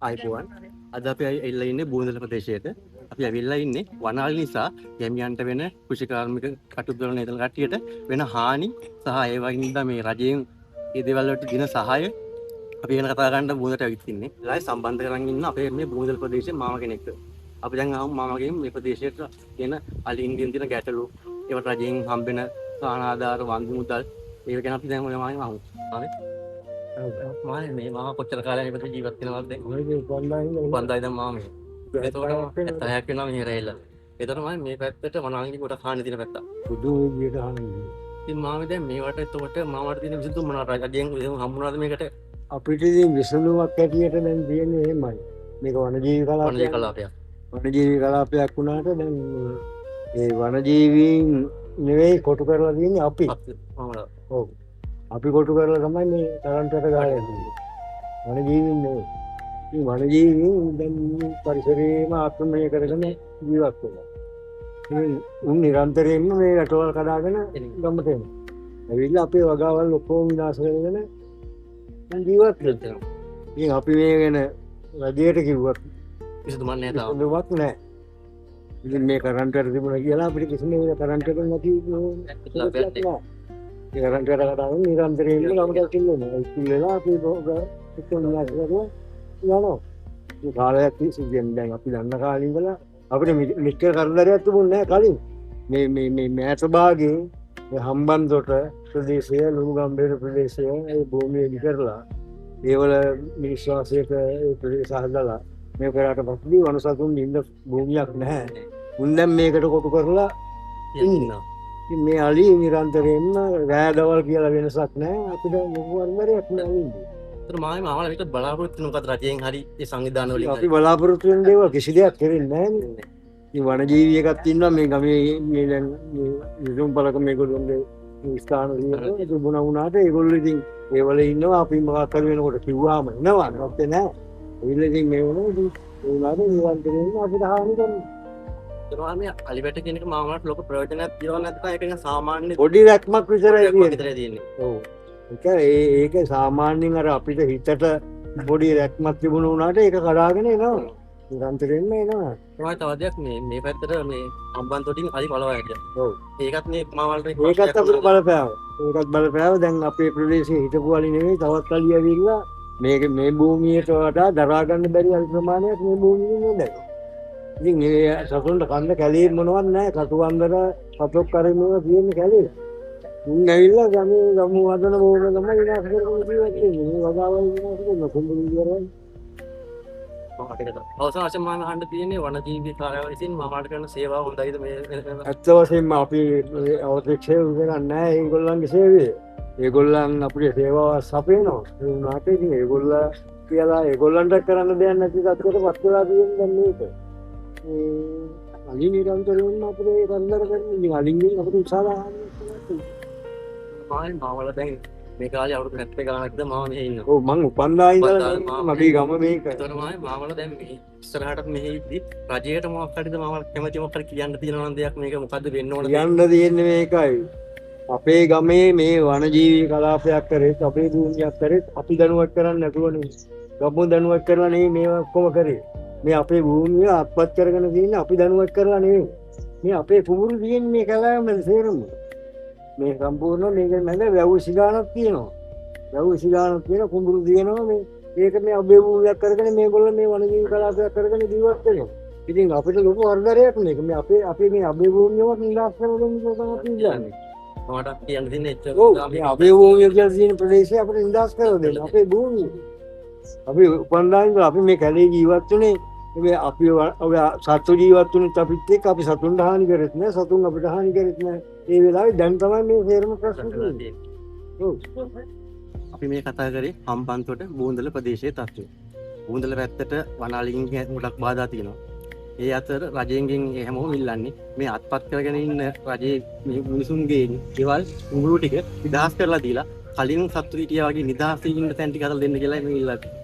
ආයිබෝවන් අද අපි ඇවිල්ලා ඉන්නේ බූන්දල ප්‍රදේශයට. අපි ඇවිල්ලා ඉන්නේ වනාලි නිසා ගැමියන්ට වෙන කෘෂිකාර්මික කටයුතු කරන ඉතල කට්ටියට වෙන හානි සහ ඒ වගේම මේ රජයෙන් මේ දේවල් වලට දින සහාය අපි ගැන කතා කරන්න බූන්දලට ඇවිත් ඉන්නේ. ඒලායි සම්බන්ධ කරගෙන ඉන්න අපේ මේ බූන්දල ප්‍රදේශයේ මාමා කෙනෙක්. අපි දැන් ආවම මාමාගෙන් මේ ප්‍රදේශයට තියෙන අලින්ගෙන් තියෙන ගැටලු ඒවට රජයෙන් හම්බෙන සාන ආධාර වන්දි මුදල් ඒක ගැන අපි දැන් ඔය මාමෙන් අහමු. මානේ මේ මාමා කොච්චර කාලයක් ඉපද ජීවත් වෙනවද දැන්? උපන්දායි දැන් මාමේ. එතකොට 70ක් වෙනවා මෙහෙ රැයිලා. එතකොට මම මේ පැත්තට වනාංගි කොට හානි දින පැත්ත. බුදු විදියට හානි. ඉතින් මාමේ දැන් මේවට එතකොට මාමට තියෙන විසඳුම මොනවද? රජයෙන් හම්බුනාද මේකට? අපිට ඉතින් විසඳුමක් ඇටියට දැන් තියෙන්නේ එහෙමයි. මේක වනජීවි කලාපයක්. වනජීවි කලාපයක් වුණාට දැන් ඒ වනජීවීන් නෙවෙයි කොටු කරලා තියෙන්නේ අපි. ඔව්. අපි කොටු කරලා තමයි මේ තරන්ටට ගහලා යන්නේ. වනජීවීන් නෙවෙයි. මේ වනජීවීන් දැන් පරිසරයේම ආක්‍රමණය කරගෙන ජීවත් වෙනවා. උන් නිරන්තරයෙන්ම මේ රටවල් කඩාගෙන ගමට එනවා. ඇවිල්ලා අපේ වගාවල් ඔක්කොම විනාශ කරගෙන දැන් ජීවත් වෙනවා. ඉතින් අපි මේ ගැන රජයට කිව්වත් විසඳුමක් නැහැ තාම. විසඳුමක් නැහැ. ඉතින් මේ කරන්ටට තිබුණා කියලා අපිට කිසිම කරන්ට් එකක් නැති ඒ කරන්ට් එකට කඩාගෙන නිරන්තරයෙන්ම ගමට ඉන්නවා. ඉස්කෝල වෙලා අපි ඉක්කොන් යනවා. මේ කාලයක් තිස්සේ දැන් අපි දන්න කාලේ ඉඳලා අපිට මෙච්චර කරදරයක් තිබුණේ නැහැ කලින්. මේ මෑත භාගයේ මේ හම්බන්තොට ප්‍රදේශය, ලුණුගම්බේර ප්‍රදේශය ඒ භූමිය විතරලා ඒවල මිනිස් වාසයක ඒ ප්‍රදේශ හදලා මේ කරාට පස්සේ වනසතුන් ඉන්න භූමියක් නැහැ. උන් දැන් මේකට කොටු කරලා ඉන්නවා. ඉතින් මේ අලි නිරන්තරයෙන්ම රෑදවල් කියලා වෙනසක් නැහැ. අපිට මොකක් වරමරයක් නෑ ඉන්නේ. ඒතර මාමලා මේක බලාපොරොත්තු වෙන මොකද රජයෙන් හරි ඒ සංවිධාන වලින් අපි බලාපොරොත්තු වෙන දේවල් කිසි දෙයක් කරෙන්නේ නැහැ නේ. මේ වනජීවි එකක් ඉන්නවා මේ ගමේ මේ දැන් නිදුම් බලක මේගොල්ලෝගේ ස්ථාන වල තිබුණා වුණාට ඒගොල්ලෝ ඉතින් ඒවල ඉන්නවා අපි මොකක් කර වෙනකොට කිව්වාම එනවා නැත්te නෑ. ඒවිල ඉතින් මේ වුණා ඉතින් ඒ වුණාට නිරන්තරයෙන්ම අපිට හානි කරනවා. ඒනවා මේ අලිබැට කියන එක මාමලාට ලොකු ප්‍රයෝජනයක් තියනවා නැත්නම් ඒක නිකන් සාමාන්‍ය පොඩි රැක්මක් විතරයි තියෙන්නේ. ඔව්. ඒක සාමාන්‍යයෙන් අර අපිට හිතට පොඩි රැක්මක් තිබුණා වුණාට ඒක කඩාගෙන එනවා. නිරන්තරයෙන්ම එනවා. තමයි තව දෙයක් මේ පැත්තට මේ හම්බන්තොටින් අලි පළවා හිටියා. ඔව්. ඒකත් මේ මාමලට ඒකත් අපිට බලපෑවා. ඒකත් බලපෑවා. දැන් අපේ ප්‍රදේශයේ හිටපු අලි නෙවෙයි තවත් අලි ඇවිල්ලා මේ භූමියට වඩා දරා ගන්න බැරි අලි ප්‍රමාණයක් මේ භූමියේ නේද? ඉතින් මේ සතුන්ට කන්න කැලේ මොනවත් නැහැ. කටුවන්දර පතොක් කරේම තියෙන කැලේ. උන් ඇවිල්ලා ගමු වදන බෝන තමයි විනාශ කරගෙන ජීවත් වෙන්නේ. මේ වගාවල් විනාශ කරන කුඹුරු ඉවරයි. අවසන් වශයෙන් මම අහන්න තියෙන්නේ වනජීවී කාර්යාලය විසින් මමකට කරන සේවාව හොඳයිද මේ ඇත්ත වශයෙන්ම අපි අවශ්‍ය කරන්නේ නැහැ ඒගොල්ලන්ගේ සේවය. ඒගොල්ලන් අපේ සේවාව සපයනවා. ඒ වුණාට ඉතින් ඒගොල්ලෝ කියලා ඒගොල්ලන්ට කරන්න දෙයක් නැති තත්ත්වයකට පත් වෙලා තියෙන දැන් මේක. අලි නිරන්තරයෙන්ම අපේ කරදර කරන ඉතින් අලින්ගෙන් අපිට උත්සාහ මාවල දැන් මේ කාලේ අවුරුදු 70 ගානක්ද මම මෙහෙ ඉන්නවා. ඔව් මං උපන්දා ඉඳලා මගේ ගම මේක. ඒතර මාවල දැන් මේ ඉස්සරහට මෙහෙ ඉද්දි රජයට මොකක් හරිද මාවල කැමති මොකක් හරි කියන්න තියෙනවා දෙයක් මේක මොකද්ද වෙන්න ඕනද? කියන්න තියෙන්නේ මේකයි. අපේ ගමේ මේ වනජීවී කලාපයක් කරේත් අපේ භූමියක් කරේත් අපි දැනුවත් කරන්නේ නැතුවනේ. ගම්මු දැනුවත් කරලා නෙවෙයි මේවා ඔක්කොම කරේ. මේ අපේ භූමිය අත්පත් කරගෙන තියෙන්නේ අපි දැනුවත් කරලා නෙවෙයි. මේ අපේ කුඹුරු තියෙන්නේ මේ කලාවම සේරම. මේ සම්පූර්ණ මේක මැද වැව් සිගානක් තියෙනවා. වැව් සිගානක් තියෙන කුඹුරු තියෙනවා මේ ඒක මේ අපේ භූමියක් කරගෙන මේගොල්ලෝ මේ වනජීවි කලාපයක් කරගෙන ජීවත් වෙනවා. ඉතින් අපිට ලොකු වර්ධනයක් මේක. මේ අපේ මේ අපේ භූමියවත් නිලාස් කරගෙන තමයි අපි ඉන්නේ. මට කියන්න තියෙන්නේ එච්චර. ඔව් මේ අපේ භූමිය කියලා තියෙන ප්‍රදේශය අපිට නිලාස් කරලා දෙන්න. අපේ භූමිය. අපි උපන්දායින් අපි මේ කැලේ ජීවත් වුණේ මේ අපි සතු ජීවත් වුණත් අපිත් එක්ක අපි සතුන්ට හානි කරෙත් නෑ සතුන් අපිට හානි කරෙත් නෑ. ඒ වෙලාවේ දැන් තමයි මේ හේරම ප්‍රශ්න තියෙන්නේ. ඔව්. අපි මේ කතා කරේ හම්බන්තොට බූන්දල ප්‍රදේශයේ තත්ත්වය. බූන්දල පැත්තට වනාලිගෙන් ගොඩක් බාධා තියෙනවා. ඒ අතර රජයෙන් හැමෝම ඉල්ලන්නේ මේ අත්පත් කරගෙන ඉන්න රජයේ මිනිසුන්ගේ දේවල් උඹුරු ටික නිදහස් කරලා දීලා කලින් සත්තු හිටියා වගේ නිදහස් ඉන්න තැන් ටික හදලා දෙන්න කියලා මේ ඉල්ලන්නේ.